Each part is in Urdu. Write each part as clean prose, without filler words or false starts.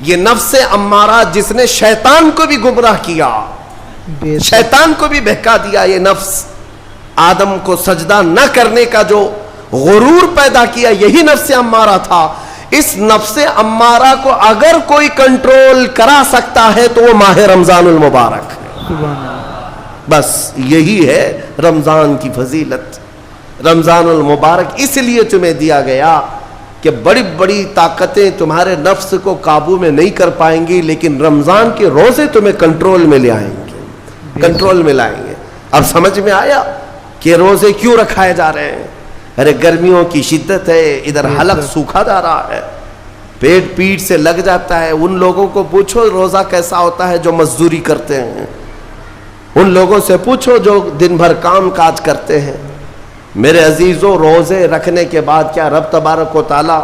یہ نفس امارہ جس نے شیطان کو بھی گمراہ کیا, شیطان کو بھی بہکا دیا, یہ نفس آدم کو سجدہ نہ کرنے کا جو غرور پیدا کیا, یہی نفس امارہ تھا. اس نفس امارہ کو اگر کوئی کنٹرول کرا سکتا ہے تو وہ ماہ رمضان المبارک ہے. بس یہی ہے رمضان کی فضیلت. رمضان المبارک اس لیے تمہیں دیا گیا کہ بڑی بڑی طاقتیں تمہارے نفس کو قابو میں نہیں کر پائیں گی, لیکن رمضان کے روزے تمہیں کنٹرول میں لے آئیں گے, کنٹرول میں لائیں گے. اب سمجھ میں آیا کہ روزے کیوں رکھائے جا رہے ہیں؟ ارے گرمیوں کی شدت ہے, ادھر حلق سوکھا جا رہا ہے, پیٹ پیٹ سے لگ جاتا ہے. ان لوگوں کو پوچھو روزہ کیسا ہوتا ہے جو مزدوری کرتے ہیں, ان لوگوں سے پوچھو جو دن بھر کام کاج کرتے ہیں. میرے عزیزوں, روزے رکھنے کے بعد کیا رب تبارک و تعالی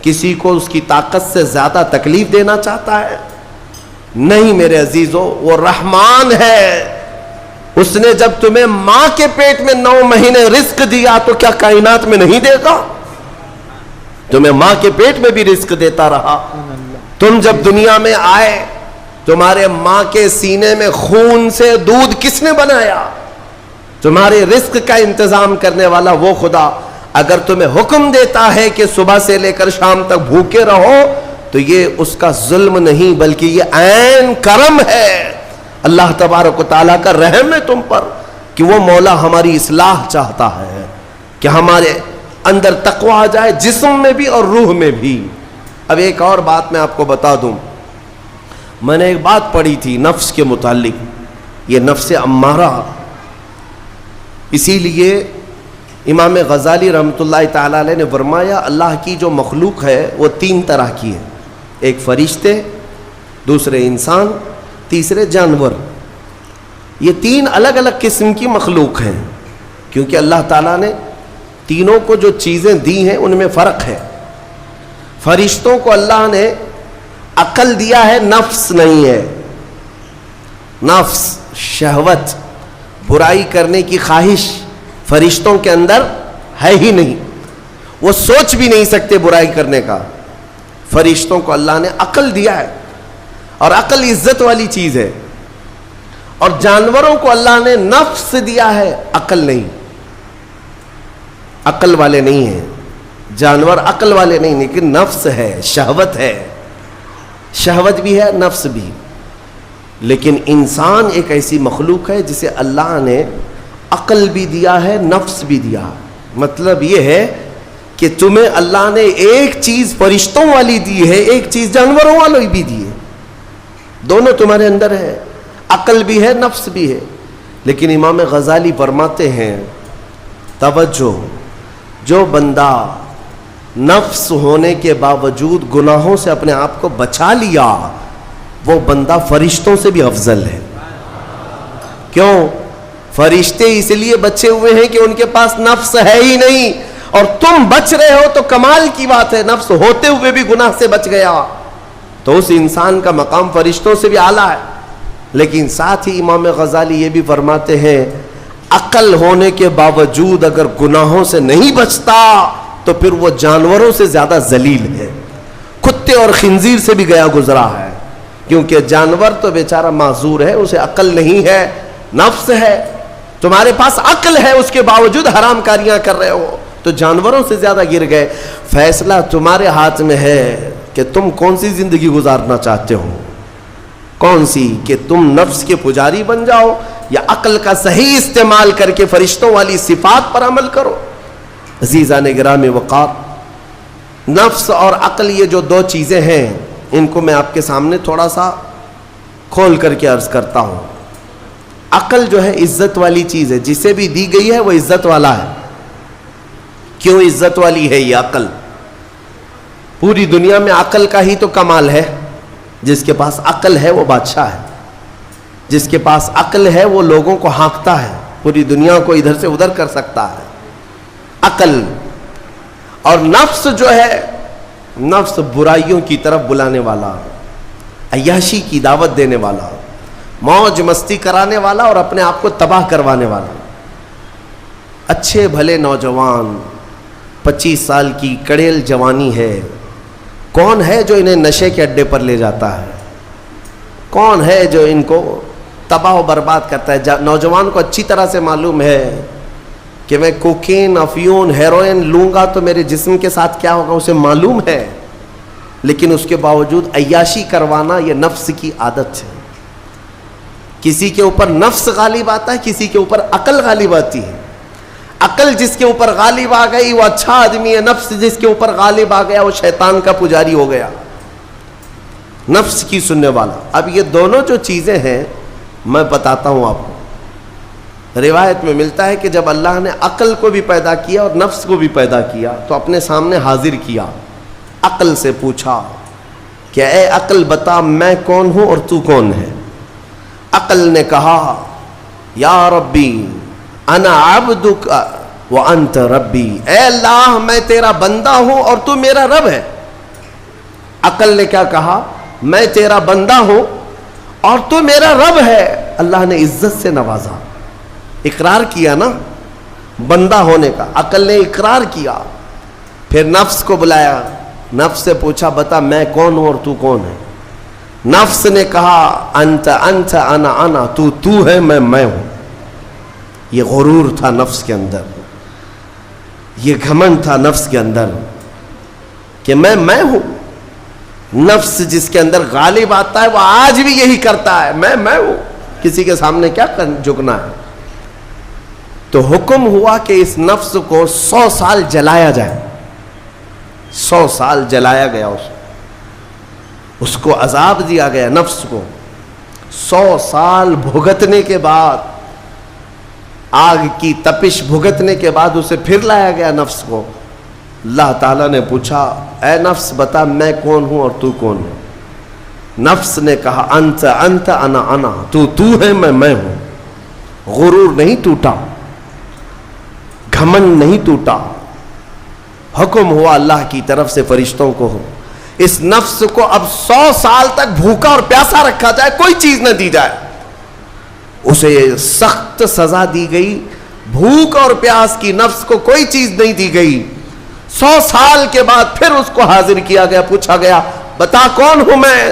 کسی کو اس کی طاقت سے زیادہ تکلیف دینا چاہتا ہے؟ نہیں میرے عزیزوں, وہ رحمان ہے. اس نے جب تمہیں ماں کے پیٹ میں 9 مہینے رزق دیا تو کیا کائنات میں نہیں دے گا؟ تمہیں ماں کے پیٹ میں بھی رزق دیتا رہا. تم جب دنیا میں آئے, تمہارے ماں کے سینے میں خون سے دودھ کس نے بنایا؟ تمہارے رزق کا انتظام کرنے والا وہ خدا. اگر تمہیں حکم دیتا ہے کہ صبح سے لے کر شام تک بھوکے رہو تو یہ اس کا ظلم نہیں بلکہ یہ عین کرم ہے. اللہ تبارک و تعالیٰ کا رحم ہے تم پر کہ وہ مولا ہماری اصلاح چاہتا ہے کہ ہمارے اندر تقوی آ جائے, جسم میں بھی اور روح میں بھی. اب ایک اور بات میں آپ کو بتا دوں, میں نے ایک بات پڑھی تھی نفس کے متعلق, یہ نفس امارہ. اسی لیے امام غزالی رحمۃ اللہ تعالی علیہ نے فرمایا اللہ کی جو مخلوق ہے وہ 3 طرح کی ہے, ایک فرشتے, دوسرے انسان, تیسرے جانور. یہ 3 الگ الگ قسم کی مخلوق ہیں, کیونکہ اللہ تعالیٰ نے تینوں کو جو چیزیں دی ہیں ان میں فرق ہے. فرشتوں کو اللہ نے عقل دیا ہے, نفس نہیں ہے. نفس, شہوت, برائی کرنے کی خواہش فرشتوں کے اندر ہے ہی نہیں, وہ سوچ بھی نہیں سکتے برائی کرنے کا. فرشتوں کو اللہ نے عقل دیا ہے, اور عقل عزت والی چیز ہے. اور جانوروں کو اللہ نے نفس دیا ہے, عقل نہیں. عقل والے نہیں ہیں جانور, عقل والے نہیں, لیکن نفس ہے, شہوت ہے. شہوت بھی ہے, نفس بھی. لیکن انسان ایک ایسی مخلوق ہے جسے اللہ نے عقل بھی دیا ہے, نفس بھی دیا. مطلب یہ ہے کہ تمہیں اللہ نے ایک چیز فرشتوں والی دی ہے, ایک چیز جانوروں والی بھی دی ہے. دونوں تمہارے اندر ہے, عقل بھی ہے, نفس بھی ہے. لیکن امام غزالی فرماتے ہیں توجہ, جو بندہ نفس ہونے کے باوجود گناہوں سے اپنے آپ کو بچا لیا وہ بندہ فرشتوں سے بھی افضل ہے. کیوں؟ فرشتے اس لیے بچے ہوئے ہیں کہ ان کے پاس نفس ہے ہی نہیں, اور تم بچ رہے ہو تو کمال کی بات ہے. نفس ہوتے ہوئے بھی گناہ سے بچ گیا تو اس انسان کا مقام فرشتوں سے بھی اعلیٰ ہے. لیکن ساتھ ہی امام غزالی یہ بھی فرماتے ہیں عقل ہونے کے باوجود اگر گناہوں سے نہیں بچتا تو پھر وہ جانوروں سے زیادہ ذلیل ہے, کتے اور خنزیر سے بھی گیا گزرا ہے. کیونکہ جانور تو بیچارہ معذور ہے, اسے عقل نہیں ہے, نفس ہے. تمہارے پاس عقل ہے, اس کے باوجود حرام کاریاں کر رہے ہو تو جانوروں سے زیادہ گر گئے. فیصلہ تمہارے ہاتھ میں ہے کہ تم کون سی زندگی گزارنا چاہتے ہو, کون سی, کہ تم نفس کے پجاری بن جاؤ یا عقل کا صحیح استعمال کر کے فرشتوں والی صفات پر عمل کرو. عزیزان گرامی وقار, نفس اور عقل یہ جو 2 چیزیں ہیں ان کو میں آپ کے سامنے تھوڑا سا کھول کر کے عرض کرتا ہوں. عقل جو ہے عزت والی چیز ہے, جسے بھی دی گئی ہے وہ عزت والا ہے. کیوں عزت والی ہے یہ عقل؟ پوری دنیا میں عقل کا ہی تو کمال ہے. جس کے پاس عقل ہے وہ بادشاہ ہے, جس کے پاس عقل ہے وہ لوگوں کو ہانکتا ہے, پوری دنیا کو ادھر سے ادھر کر سکتا ہے. عقل. اور نفس جو ہے, نفس برائیوں کی طرف بلانے والا, عیاشی کی دعوت دینے والا, موج مستی کرانے والا اور اپنے آپ کو تباہ کروانے والا. اچھے بھلے نوجوان 25 سال کی کڑیل جوانی ہے, کون ہے جو انہیں نشے کے اڈے پر لے جاتا ہے؟ کون ہے جو ان کو تباہ و برباد کرتا ہے؟ نوجوان کو اچھی طرح سے معلوم ہے کہ میں کوکین، افیون، ہیروئن لوں گا تو میرے جسم کے ساتھ کیا ہوگا، اسے معلوم ہے، لیکن اس کے باوجود عیاشی کروانا یہ نفس کی عادت ہے۔ کسی کے اوپر نفس غالب آتا ہے، کسی کے اوپر عقل غالب آتی ہے۔ عقل جس کے اوپر غالب آ گئی وہ اچھا آدمی ہے، نفس جس کے اوپر غالب آ گیا وہ شیطان کا پجاری ہو گیا، نفس کی سننے والا۔ اب یہ دونوں جو چیزیں ہیں میں بتاتا ہوں آپ کو۔ روایت میں ملتا ہے کہ جب اللہ نے عقل کو بھی پیدا کیا اور نفس کو بھی پیدا کیا تو اپنے سامنے حاضر کیا، عقل سے پوچھا کہ اے عقل بتا میں کون ہوں اور تو کون ہے؟ عقل نے کہا یا ربی انا عبدک وانت ربی، اے اللہ میں تیرا بندہ ہوں اور تو میرا رب ہے۔ عقل نے کیا کہا؟ میں تیرا بندہ ہوں اور تو میرا رب ہے۔ اللہ نے عزت سے نوازا، اقرار کیا نا بندہ ہونے کا، عقل نے اقرار کیا۔ پھر نفس کو بلایا، نفس سے پوچھا بتا میں کون ہوں اور تو کون ہے؟ نفس نے کہا انت انت انا انا، تو ہے میں ہوں۔ یہ غرور تھا نفس کے اندر، یہ گھمنڈ تھا نفس کے اندر کہ میں ہوں۔ نفس جس کے اندر غالب آتا ہے وہ آج بھی یہی کرتا ہے، میں ہوں، کسی کے سامنے کیا جھکنا ہے۔ تو حکم ہوا کہ اس نفس کو 100 سال جلایا جائے۔ 100 سال جلایا گیا، اس کو عذاب دیا گیا نفس کو۔ 100 سال بھگتنے کے بعد، آگ کی تپش بھگتنے کے بعد اسے پھر لایا گیا نفس کو۔ اللہ تعالیٰ نے پوچھا اے نفس بتا میں کون ہوں اور تو کون ہے؟ نفس نے کہا انت انت انا انا، تو ہے میں ہوں۔ غرور نہیں ٹوٹا، گھمنڈ نہیں ٹوٹا۔ حکم ہوا اللہ کی طرف سے فرشتوں کو، اس نفس کو اب 100 سال تک بھوکا اور پیاسا رکھا جائے، کوئی چیز نہ دی جائے۔ اسے سخت سزا دی گئی، بھوک اور پیاس کی نفس کو کوئی چیز نہیں دی گئی۔ 100 سال کے بعد پھر اس کو حاضر کیا گیا، پوچھا گیا بتا کون ہوں میں؟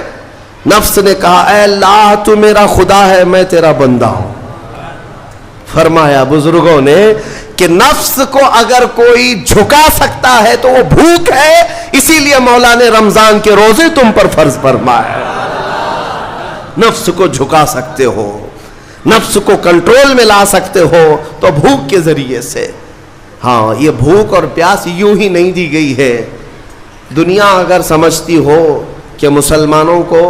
نفس نے کہا اے اللہ تو میرا خدا ہے، میں تیرا بندہ ہوں۔ فرمایا بزرگوں نے کہ نفس کو اگر کوئی جھکا سکتا ہے تو وہ بھوک ہے، اسی لیے مولا نے رمضان کے روزے تم پر فرض فرمایا۔ نفس کو جھکا سکتے ہو، نفس کو کنٹرول میں لا سکتے ہو تو بھوک کے ذریعے سے۔ ہاں یہ بھوک اور پیاس یوں ہی نہیں دی گئی ہے۔ دنیا اگر سمجھتی ہو کہ مسلمانوں کو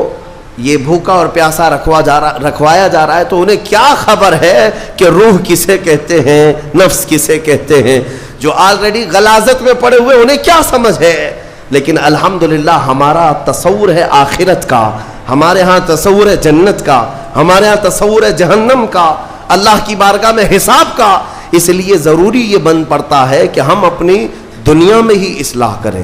یہ بھوکا اور پیاسا رکھوایا جا رہا ہے تو انہیں کیا خبر ہے کہ روح کسے کہتے ہیں، نفس کسے کہتے ہیں؟ جو آلریڈی غلاظت میں پڑے ہوئے انہیں کیا سمجھ ہے؟ لیکن الحمدللہ ہمارا تصور ہے آخرت کا، ہمارے ہاں تصور ہے جنت کا، ہمارے ہاں تصور ہے جہنم کا، اللہ کی بارگاہ میں حساب کا۔ اس لیے ضروری یہ بن پڑتا ہے کہ ہم اپنی دنیا میں ہی اصلاح کریں۔